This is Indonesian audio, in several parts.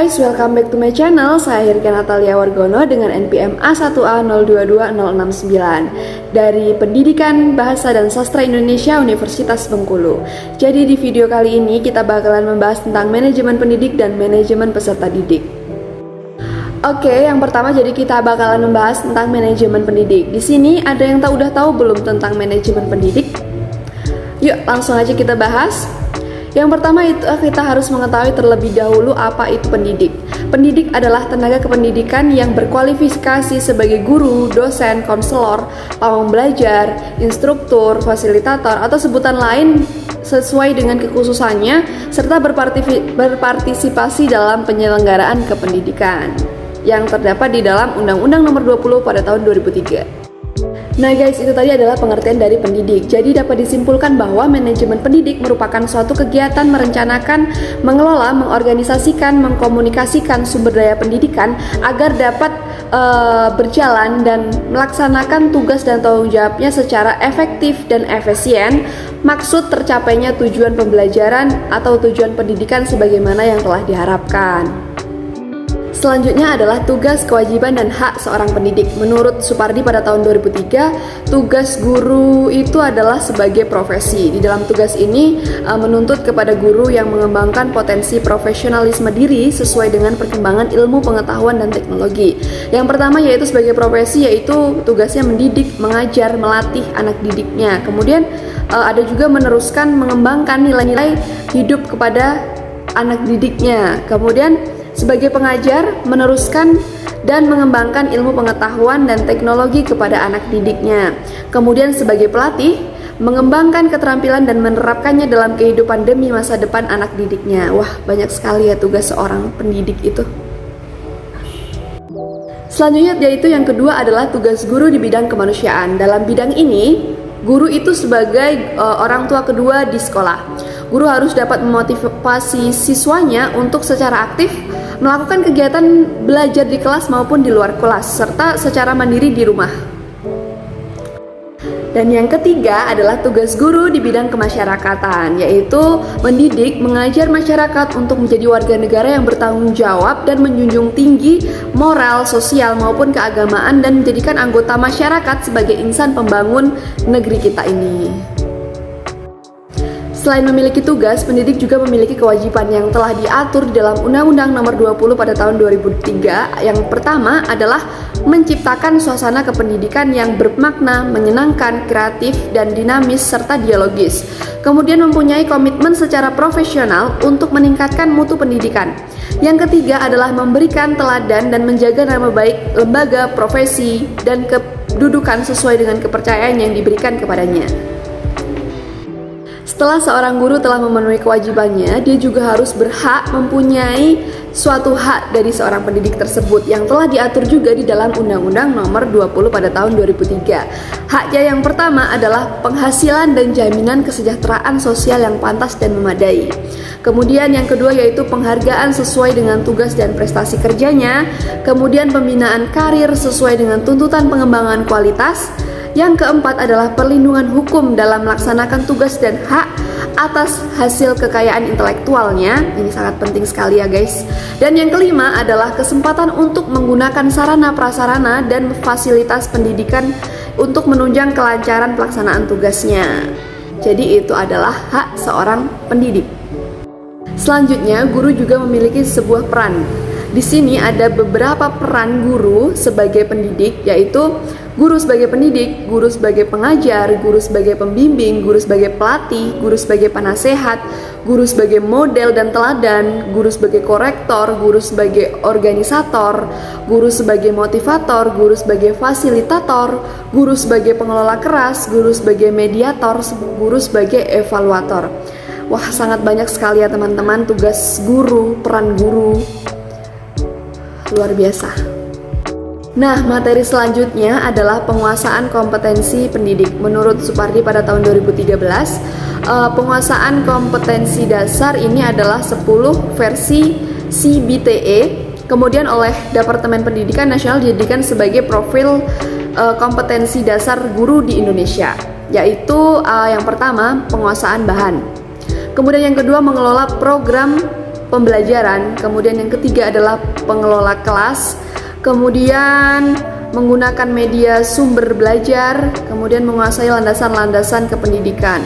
guys, welcome back to my channel. Saya Hirka Natalia Wargono dengan NPM A1A022069 dari Pendidikan Bahasa dan Sastra Indonesia Universitas Bengkulu. Jadi di video kali ini kita bakalan membahas tentang manajemen pendidik dan manajemen peserta didik. Oke, yang pertama jadi kita bakalan membahas tentang manajemen pendidik. Di sini ada yang udah tahu belum tentang manajemen pendidik? Yuk langsung aja kita bahas. Yang pertama itu kita harus mengetahui terlebih dahulu apa itu pendidik. Pendidik adalah tenaga kependidikan yang berkualifikasi sebagai guru, dosen, konselor, pawang belajar, instruktur, fasilitator, atau sebutan lain sesuai dengan kekhususannya, serta berpartisipasi dalam penyelenggaraan kependidikan yang terdapat di dalam Undang-Undang Nomor 20 pada tahun 2003. Nah guys, itu tadi adalah pengertian dari pendidik. Jadi dapat disimpulkan bahwa manajemen pendidik merupakan suatu kegiatan merencanakan, mengelola, mengorganisasikan, mengkomunikasikan sumber daya pendidikan agar dapat berjalan dan melaksanakan tugas dan tanggung jawabnya secara efektif dan efisien. Maksud tercapainya tujuan pembelajaran atau tujuan pendidikan sebagaimana yang telah diharapkan. Selanjutnya adalah tugas, kewajiban, dan hak seorang pendidik. Menurut Supardi pada tahun 2003, tugas guru itu adalah sebagai profesi. Di dalam tugas ini menuntut kepada guru yang mengembangkan potensi profesionalisme diri sesuai dengan perkembangan ilmu pengetahuan dan teknologi. Yang pertama yaitu sebagai profesi, yaitu tugasnya mendidik, mengajar, melatih anak didiknya. Kemudian ada juga meneruskan mengembangkan nilai-nilai hidup kepada anak didiknya. Kemudian sebagai pengajar, meneruskan dan mengembangkan ilmu pengetahuan dan teknologi kepada anak didiknya. Kemudian sebagai pelatih, mengembangkan keterampilan dan menerapkannya dalam kehidupan demi masa depan anak didiknya. Wah, banyak sekali ya tugas seorang pendidik itu. Selanjutnya yaitu yang kedua adalah tugas guru di bidang kemanusiaan. Dalam bidang ini, guru itu sebagai orang tua kedua di sekolah. Guru harus dapat memotivasi siswanya untuk secara aktif melakukan kegiatan belajar di kelas maupun di luar kelas, serta secara mandiri di rumah. Dan yang ketiga adalah tugas guru di bidang kemasyarakatan, yaitu mendidik, mengajar masyarakat untuk menjadi warga negara yang bertanggung jawab dan menjunjung tinggi moral, sosial maupun keagamaan dan menjadikan anggota masyarakat sebagai insan pembangun negeri kita ini. Selain memiliki tugas, pendidik juga memiliki kewajiban yang telah diatur di dalam Undang-Undang Nomor 20 pada tahun 2003. Yang pertama adalah menciptakan suasana kependidikan yang bermakna, menyenangkan, kreatif, dan dinamis, serta dialogis. Kemudian mempunyai komitmen secara profesional untuk meningkatkan mutu pendidikan. Yang ketiga adalah memberikan teladan dan menjaga nama baik lembaga, profesi, dan kedudukan sesuai dengan kepercayaan yang diberikan kepadanya. Setelah seorang guru telah memenuhi kewajibannya, dia juga harus berhak mempunyai suatu hak dari seorang pendidik tersebut yang telah diatur juga di dalam Undang-Undang Nomor 20 pada tahun 2003. Haknya yang pertama adalah penghasilan dan jaminan kesejahteraan sosial yang pantas dan memadai. Kemudian yang kedua yaitu penghargaan sesuai dengan tugas dan prestasi kerjanya. Kemudian pembinaan karir sesuai dengan tuntutan pengembangan kualitas. Yang keempat adalah perlindungan hukum dalam melaksanakan tugas dan hak atas hasil kekayaan intelektualnya. Ini sangat penting sekali ya guys. Dan yang kelima adalah kesempatan untuk menggunakan sarana prasarana dan fasilitas pendidikan untuk menunjang kelancaran pelaksanaan tugasnya. Jadi itu adalah hak seorang pendidik. Selanjutnya, guru juga memiliki sebuah peran. Di sini ada beberapa peran guru sebagai pendidik, yaitu guru sebagai pendidik, guru sebagai pengajar, guru sebagai pembimbing, guru sebagai pelatih, guru sebagai penasehat, guru sebagai model dan teladan, guru sebagai korektor, guru sebagai organisator, guru sebagai motivator, guru sebagai fasilitator, guru sebagai pengelola keras, guru sebagai mediator, guru sebagai evaluator. Wah, sangat banyak sekali ya teman-teman tugas guru, peran guru. Luar biasa. Nah, materi selanjutnya adalah penguasaan kompetensi pendidik. Menurut Supardi pada tahun 2013, penguasaan kompetensi dasar ini adalah 10 versi CBTE. Kemudian oleh Departemen Pendidikan Nasional dijadikan sebagai profil kompetensi dasar guru di Indonesia, yaitu yang pertama penguasaan bahan. Kemudian yang kedua mengelola program pembelajaran, kemudian yang ketiga adalah pengelola kelas, kemudian menggunakan media sumber belajar, kemudian menguasai landasan-landasan kependidikan.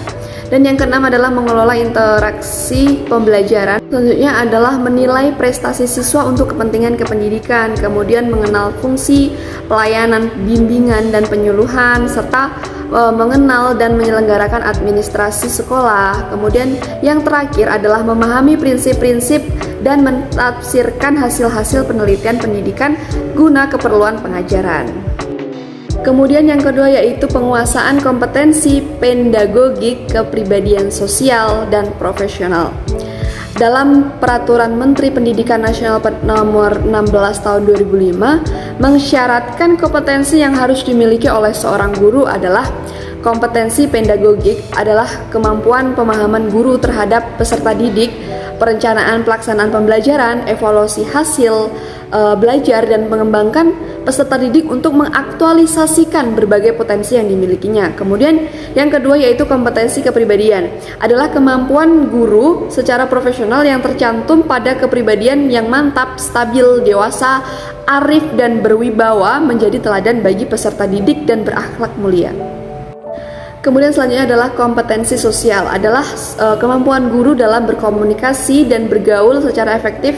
Dan yang keenam adalah mengelola interaksi pembelajaran. Selanjutnya adalah menilai prestasi siswa untuk kepentingan kependidikan, kemudian mengenal fungsi pelayanan, bimbingan, dan penyuluhan, serta mengenal dan menyelenggarakan administrasi sekolah. Kemudian yang terakhir adalah memahami prinsip-prinsip dan mentafsirkan hasil-hasil penelitian pendidikan guna keperluan pengajaran. Kemudian yang kedua yaitu penguasaan kompetensi pedagogik, kepribadian sosial, dan profesional. Dalam Peraturan Menteri Pendidikan Nasional Nomor 16 Tahun 2005 mensyaratkan kompetensi yang harus dimiliki oleh seorang guru adalah kompetensi pedagogik adalah kemampuan pemahaman guru terhadap peserta didik, perencanaan pelaksanaan pembelajaran, evaluasi hasil belajar, dan mengembangkan peserta didik untuk mengaktualisasikan berbagai potensi yang dimilikinya. Kemudian yang kedua yaitu kompetensi kepribadian adalah kemampuan guru secara profesional yang tercantum pada kepribadian yang mantap, stabil, dewasa, arif, dan berwibawa, menjadi teladan bagi peserta didik dan berakhlak mulia. Kemudian selanjutnya adalah kompetensi sosial, adalah kemampuan guru dalam berkomunikasi dan bergaul secara efektif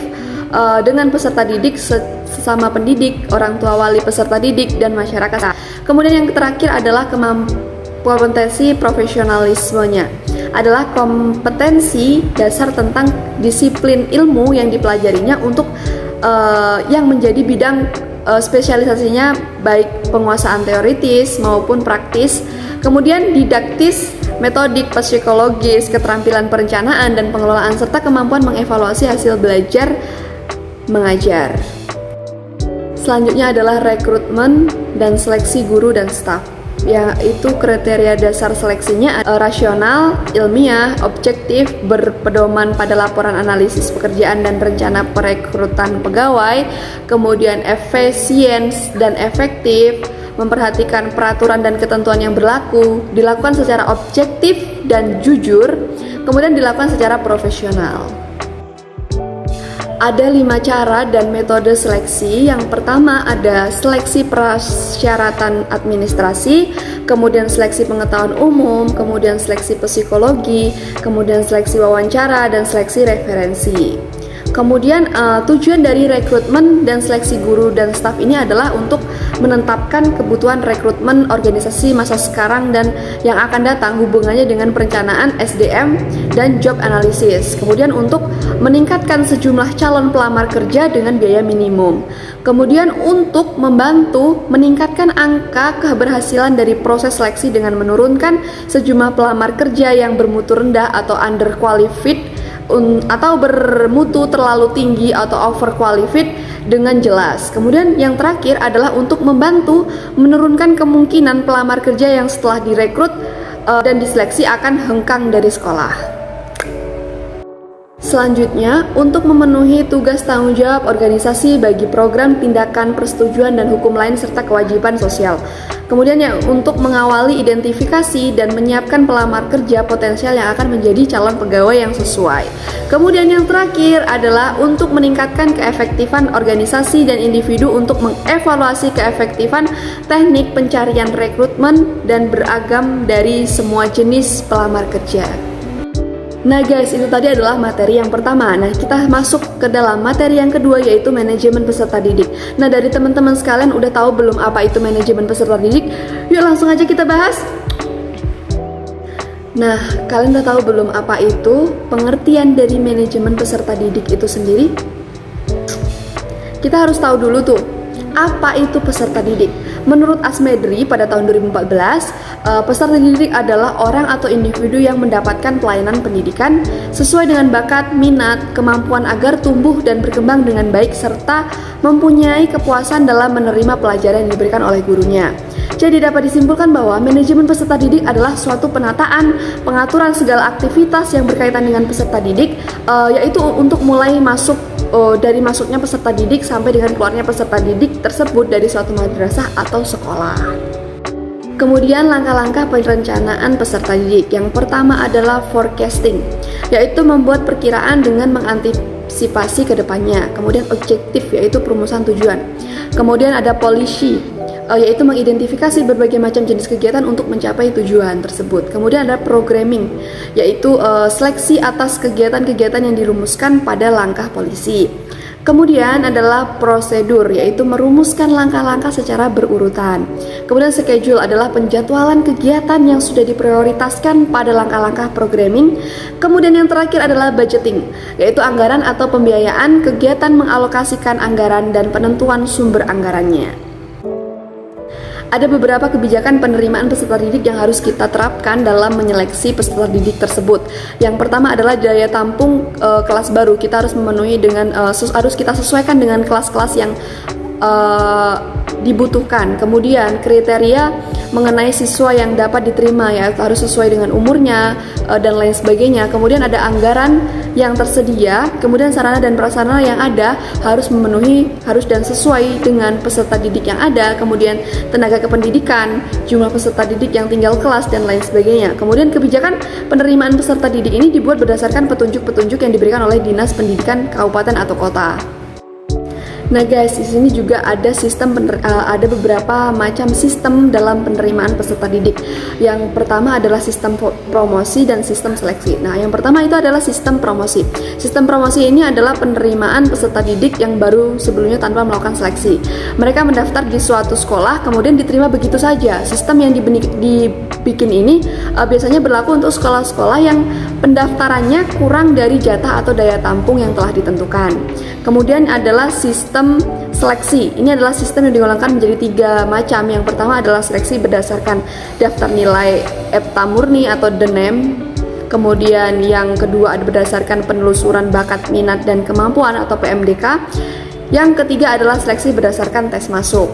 dengan peserta didik, sesama pendidik, orang tua wali peserta didik, dan masyarakat. Kemudian yang terakhir adalah kompetensi profesionalismenya, adalah kompetensi dasar tentang disiplin ilmu yang dipelajarinya untuk yang menjadi bidang spesialisasinya, baik penguasaan teoritis maupun praktis. Kemudian didaktis, metodik, psikologis, keterampilan perencanaan dan pengelolaan, serta kemampuan mengevaluasi hasil belajar mengajar. Selanjutnya adalah rekrutmen dan seleksi guru dan staf, yaitu kriteria dasar seleksinya rasional, ilmiah, objektif, berpedoman pada laporan analisis pekerjaan dan rencana perekrutan pegawai, kemudian efisien dan efektif, memperhatikan peraturan dan ketentuan yang berlaku, dilakukan secara objektif dan jujur, kemudian dilakukan secara profesional. Ada 5 cara dan metode seleksi. Yang pertama ada seleksi persyaratan administrasi, kemudian seleksi pengetahuan umum, kemudian seleksi psikologi, kemudian seleksi wawancara, dan seleksi referensi. Kemudian tujuan dari rekrutmen dan seleksi guru dan staf ini adalah untuk menetapkan kebutuhan rekrutmen organisasi masa sekarang dan yang akan datang, hubungannya dengan perencanaan SDM dan job analysis. Kemudian untuk meningkatkan sejumlah calon pelamar kerja dengan biaya minimum. Kemudian untuk membantu meningkatkan angka keberhasilan dari proses seleksi dengan menurunkan sejumlah pelamar kerja yang bermutu rendah atau underqualified, atau bermutu terlalu tinggi atau overqualified dengan jelas. Kemudian yang terakhir adalah untuk membantu menurunkan kemungkinan pelamar kerja yang setelah direkrut dan diseleksi akan hengkang dari sekolah. Selanjutnya, untuk memenuhi tugas tanggung jawab organisasi bagi program tindakan persetujuan dan hukum lain serta kewajiban sosial. Kemudian untuk mengawali identifikasi dan menyiapkan pelamar kerja potensial yang akan menjadi calon pegawai yang sesuai. Kemudian yang terakhir adalah untuk meningkatkan keefektifan organisasi dan individu untuk mengevaluasi keefektifan teknik pencarian rekrutmen dan beragam dari semua jenis pelamar kerja. Nah guys, itu tadi adalah materi yang pertama. Nah, kita masuk ke dalam materi yang kedua, yaitu manajemen peserta didik. Nah, dari teman-teman sekalian udah tahu belum apa itu manajemen peserta didik? Yuk langsung aja kita bahas. Nah, kalian udah tahu belum apa itu pengertian dari manajemen peserta didik itu sendiri? Kita harus tahu dulu tuh, apa itu peserta didik? Menurut Asmedri pada tahun 2014, peserta didik adalah orang atau individu yang mendapatkan pelayanan pendidikan sesuai dengan bakat, minat, kemampuan agar tumbuh dan berkembang dengan baik serta mempunyai kepuasan dalam menerima pelajaran yang diberikan oleh gurunya. Jadi dapat disimpulkan bahwa manajemen peserta didik adalah suatu penataan, pengaturan segala aktivitas yang berkaitan dengan peserta didik, yaitu untuk mulai dari masuknya peserta didik sampai dengan keluarnya peserta didik tersebut dari suatu madrasah atau sekolah. Kemudian langkah-langkah perencanaan peserta didik. Yang pertama adalah forecasting, yaitu membuat perkiraan dengan antisipasi ke depannya. Kemudian objektif, yaitu perumusan tujuan. Kemudian ada policy, yaitu mengidentifikasi berbagai macam jenis kegiatan untuk mencapai tujuan tersebut. Kemudian ada programming, yaitu seleksi atas kegiatan-kegiatan yang dirumuskan pada langkah polisi. Kemudian adalah prosedur, yaitu merumuskan langkah-langkah secara berurutan. Kemudian schedule adalah penjadwalan kegiatan yang sudah diprioritaskan pada langkah-langkah programming. Kemudian yang terakhir adalah budgeting, yaitu anggaran atau pembiayaan kegiatan, mengalokasikan anggaran dan penentuan sumber anggarannya. Ada beberapa kebijakan penerimaan peserta didik yang harus kita terapkan dalam menyeleksi peserta didik tersebut. Yang pertama adalah daya tampung kelas baru. Kita harus memenuhi dengan harus kita sesuaikan dengan kelas-kelas yang dibutuhkan. Kemudian kriteria mengenai siswa yang dapat diterima, ya harus sesuai dengan umurnya dan lain sebagainya. Kemudian ada anggaran yang tersedia, kemudian sarana dan prasarana yang ada harus dan sesuai dengan peserta didik yang ada. Kemudian tenaga kependidikan, jumlah peserta didik yang tinggal kelas dan lain sebagainya. Kemudian kebijakan penerimaan peserta didik ini dibuat berdasarkan petunjuk-petunjuk yang diberikan oleh Dinas Pendidikan Kabupaten atau Kota. Nah guys, di sini juga ada ada beberapa macam sistem dalam penerimaan peserta didik. Yang pertama adalah sistem promosi dan sistem seleksi. Nah, yang pertama itu adalah sistem promosi. Sistem promosi ini adalah penerimaan peserta didik yang baru sebelumnya tanpa melakukan seleksi. Mereka mendaftar di suatu sekolah, kemudian diterima begitu saja. Sistem yang dibikin ini biasanya berlaku untuk sekolah-sekolah yang pendaftarannya kurang dari jatah atau daya tampung yang telah ditentukan. Kemudian adalah sistem seleksi. Ini adalah sistem yang digolongkan menjadi 3 macam. Yang pertama adalah seleksi berdasarkan daftar nilai EPTA murni atau DNEM. Kemudian yang kedua ada berdasarkan penelusuran bakat, minat, dan kemampuan atau PMDK. Yang ketiga adalah seleksi berdasarkan tes masuk.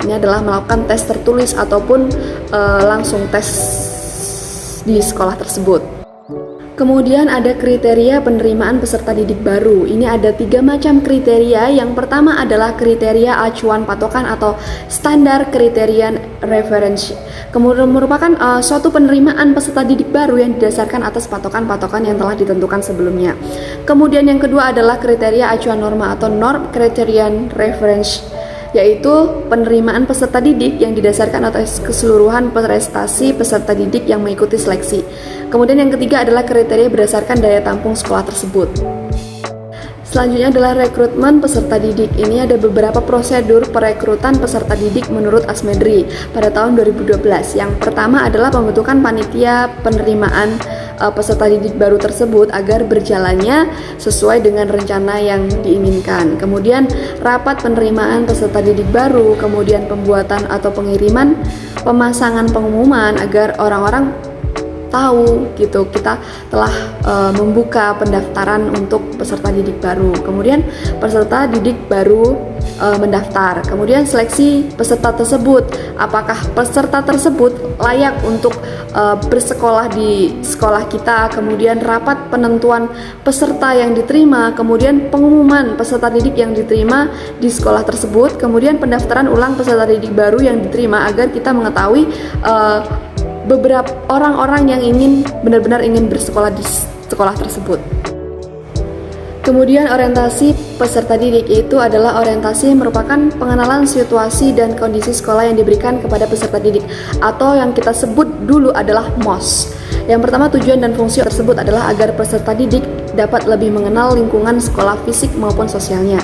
Ini adalah melakukan tes tertulis ataupun langsung tes di sekolah tersebut. Kemudian ada kriteria penerimaan peserta didik baru. Ini ada 3 macam kriteria. Yang pertama adalah kriteria acuan patokan atau standar kriteria referensi. Kemudian merupakan suatu penerimaan peserta didik baru yang didasarkan atas patokan-patokan yang telah ditentukan sebelumnya. Kemudian yang kedua adalah kriteria acuan norma atau norm criterion reference, yaitu penerimaan peserta didik yang didasarkan atas keseluruhan prestasi peserta didik yang mengikuti seleksi. Kemudian yang ketiga adalah kriteria berdasarkan daya tampung sekolah tersebut. Selanjutnya adalah rekrutmen peserta didik. Ini ada beberapa prosedur perekrutan peserta didik menurut Asmedri pada tahun 2012. Yang pertama adalah pembentukan panitia penerimaan peserta didik baru tersebut agar berjalannya sesuai dengan rencana yang diinginkan. Kemudian rapat penerimaan peserta didik baru, kemudian pembuatan atau pengiriman pemasangan pengumuman agar orang-orang tahu gitu kita telah membuka pendaftaran untuk peserta didik baru. Kemudian peserta didik baru mendaftar. Kemudian seleksi peserta tersebut, apakah peserta tersebut layak untuk bersekolah di sekolah kita. Kemudian rapat penentuan peserta yang diterima, kemudian pengumuman peserta didik yang diterima di sekolah tersebut, kemudian pendaftaran ulang peserta didik baru yang diterima agar kita mengetahui beberapa orang-orang yang benar-benar ingin bersekolah di sekolah tersebut. Kemudian orientasi peserta didik itu adalah orientasi yang merupakan pengenalan situasi dan kondisi sekolah yang diberikan kepada peserta didik, atau yang kita sebut dulu adalah MOS. Yang pertama, tujuan dan fungsi tersebut adalah agar peserta didik dapat lebih mengenal lingkungan sekolah fisik maupun sosialnya.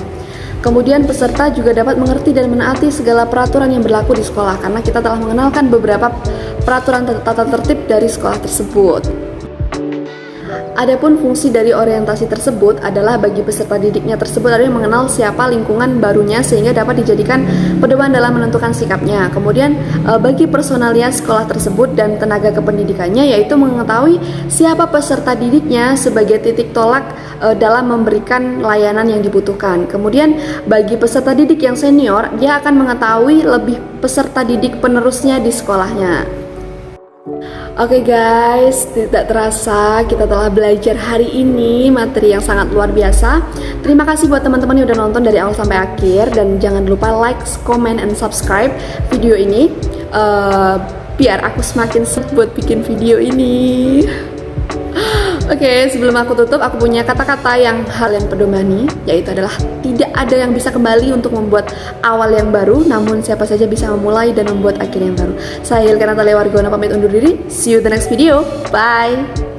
Kemudian peserta juga dapat mengerti dan menaati segala peraturan yang berlaku di sekolah, karena kita telah mengenalkan beberapa peraturan tata tertib dari sekolah tersebut. Adapun fungsi dari orientasi tersebut adalah bagi peserta didiknya tersebut adalah mengenal siapa lingkungan barunya sehingga dapat dijadikan pedoman dalam menentukan sikapnya. Kemudian bagi personalia sekolah tersebut dan tenaga kependidikannya, yaitu mengetahui siapa peserta didiknya sebagai titik tolak dalam memberikan layanan yang dibutuhkan. Kemudian bagi peserta didik yang senior, dia akan mengetahui lebih peserta didik penerusnya di sekolahnya. Oke guys, tidak terasa kita telah belajar hari ini materi yang sangat luar biasa. Terima kasih buat teman-teman yang udah nonton dari awal sampai akhir, dan jangan lupa like, comment, and subscribe video ini biar aku semakin semangat buat bikin video ini. Oke, sebelum aku tutup, aku punya kata-kata yang hal yang pedomani, yaitu adalah tidak ada yang bisa kembali untuk membuat awal yang baru, namun siapa saja bisa memulai dan membuat akhir yang baru. Saya Hilka Natalia Wargona pamit undur diri. See you the next video. Bye.